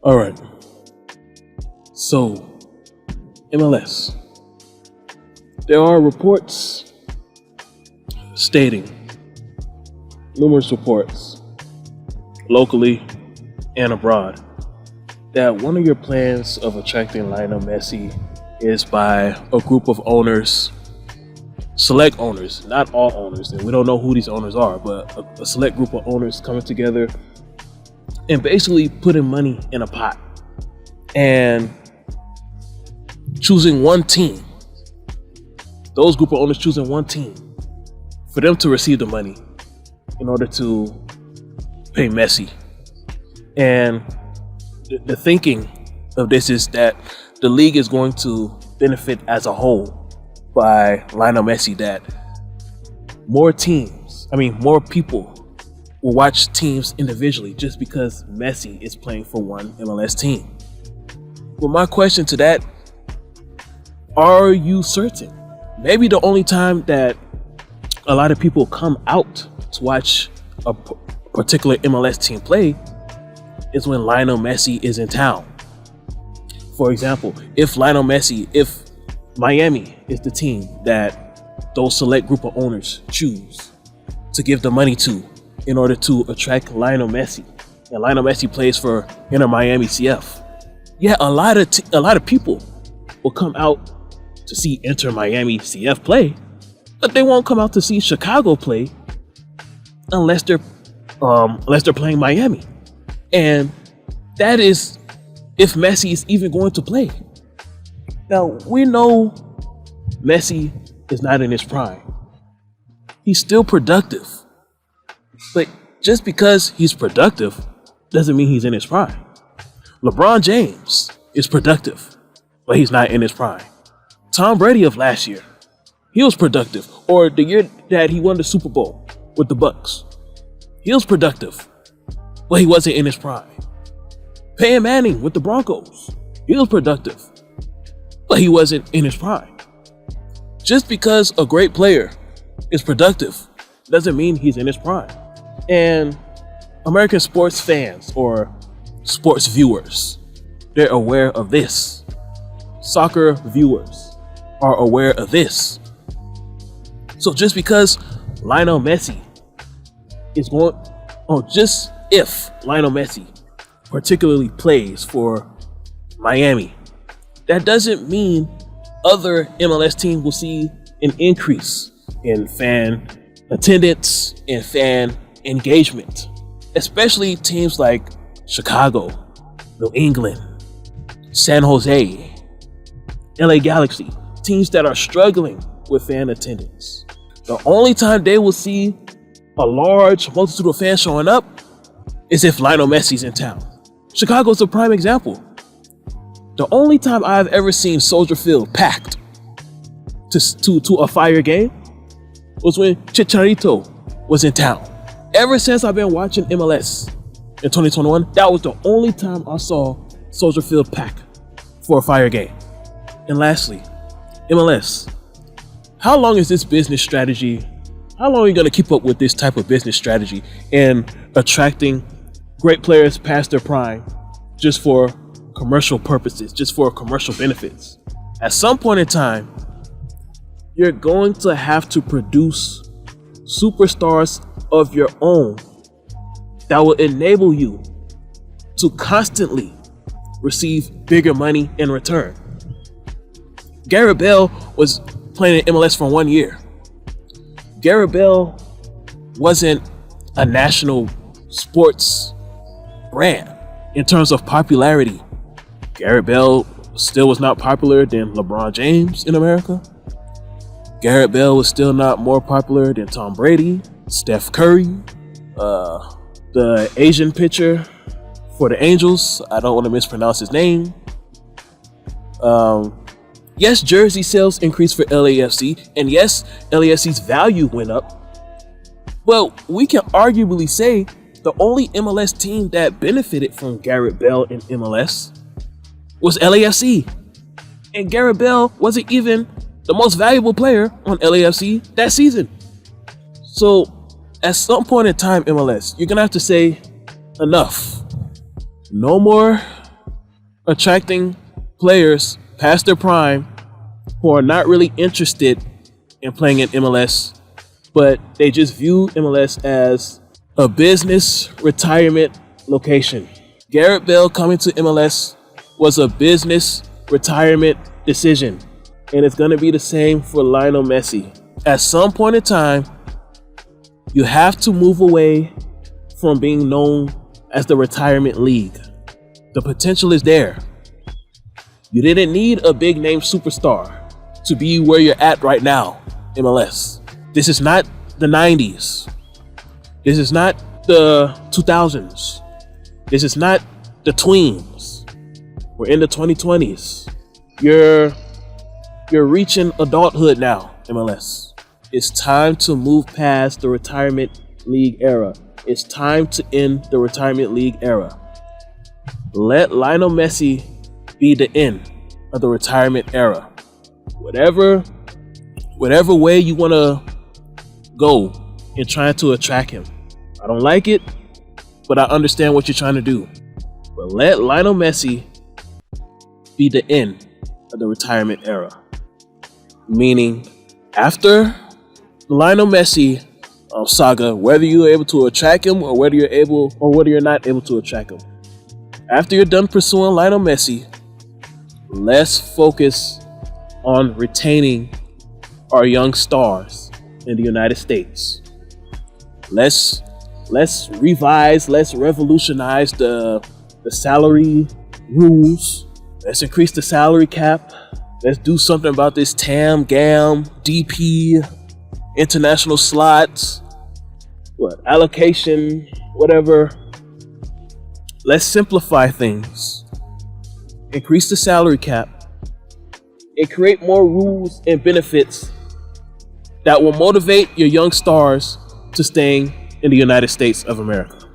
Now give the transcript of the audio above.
All right. So, MLS. There are reports stating, numerous reports, locally and abroad, that one of your plans of attracting Lionel Messi is by a group of owners, select owners, not all owners, and we don't know who these owners are, but a select group of owners coming together and basically putting money in a pot and choosing one team. Those group of owners choosing one team for them to receive the money in order to pay Messi. And the thinking of this is that the league is going to benefit as a whole by Lionel Messi, that more people will watch teams individually just because Messi is playing for one MLS team. Well, my question to that, are you certain? Maybe the only time that a lot of people come out to watch a particular MLS team play is when Lionel Messi is in town. For example, if Miami is the team that those select group of owners choose to give the money to in order to attract Lionel Messi, and Lionel Messi plays for Inter Miami CF, yeah, a lot of people will come out to see Inter Miami CF play, but they won't come out to see Chicago play unless they're playing Miami. And that is if Messi is even going to play. Now, we know Messi is not in his prime. He's still productive. But just because he's productive doesn't mean he's in his prime. LeBron James is productive, but he's not in his prime. Tom Brady of last year, he was productive. Or the year that he won the Super Bowl with the Bucks, he was productive, but he wasn't in his prime. Peyton Manning with the Broncos, he was productive, but he wasn't in his prime. Just because a great player is productive doesn't mean he's in his prime. And American sports fans or sports viewers, they're aware of this. Soccer viewers are aware of this. So just because Lionel Messi is going, or just if Lionel Messi particularly plays for Miami, that doesn't mean other MLS teams will see an increase in fan attendance and fan engagement, especially teams like Chicago, New England, San Jose, LA Galaxy, teams that are struggling with fan attendance. The only time they will see a large multitude of fans showing up is if Lionel Messi's in town. Chicago's a prime example. The only time I've ever seen Soldier Field packed to a Fire game was when Chicharito was in town. Ever since I've been watching MLS in 2021, that was the only time I saw Soldier Field packed for a Fire game. And lastly, MLS. How long is this business strategy? How long are you going to keep up with this type of business strategy and attracting great players past their prime just for commercial purposes, just for commercial benefits? At some point in time, you're going to have to produce superstars of your own that will enable you to constantly receive bigger money in return. Gareth Bale was playing in MLS for 1 year. Gareth Bale wasn't a national sports brand in terms of popularity. Gareth Bale still was not popular than LeBron James in America. Gareth Bale was still not more popular than Tom Brady, Steph Curry, the Asian pitcher for the Angels. I don't want to mispronounce his name. Yes, jersey sales increased for LAFC, and yes, LAFC's value went up. Well, we can arguably say the only MLS team that benefited from Gareth Bale in MLS was LAFC. And Gareth Bale wasn't even the most valuable player on LAFC that season. So, at some point in time, MLS, you're going to have to say, enough. No more attracting players past their prime who are not really interested in playing in MLS, but they just view MLS as a business retirement location. Garrett Bale coming to MLS was a business retirement decision, and it's going to be the same for Lionel Messi. At some point in time, you have to move away from being known as the retirement league. The potential is there. You didn't need a big name superstar to be where you're at right now, MLS. This is not the 90s. This is not the 2000s. This is not the tweens. We're in the 2020s. You're reaching adulthood now, MLS. It's time to move past the retirement league era. It's time to end the retirement league era. Let Lionel Messi be the end of the retirement era. Whatever way you want to go in trying to attract him. I don't like it, but I understand what you're trying to do. But let Lionel Messi be the end of the retirement era. Meaning, after the Lionel Messi saga, whether you're able to attract him or whether you're not able to attract him. After you're done pursuing Lionel Messi, let's focus on retaining our young stars in the United States. Let's revise, let's revolutionize the salary rules. Let's increase the salary cap. Let's do something about this TAM, GAM, DP, international slots, allocation, whatever. Let's simplify things. Increase the salary cap and create more rules and benefits that will motivate your young stars to staying in the United States of America.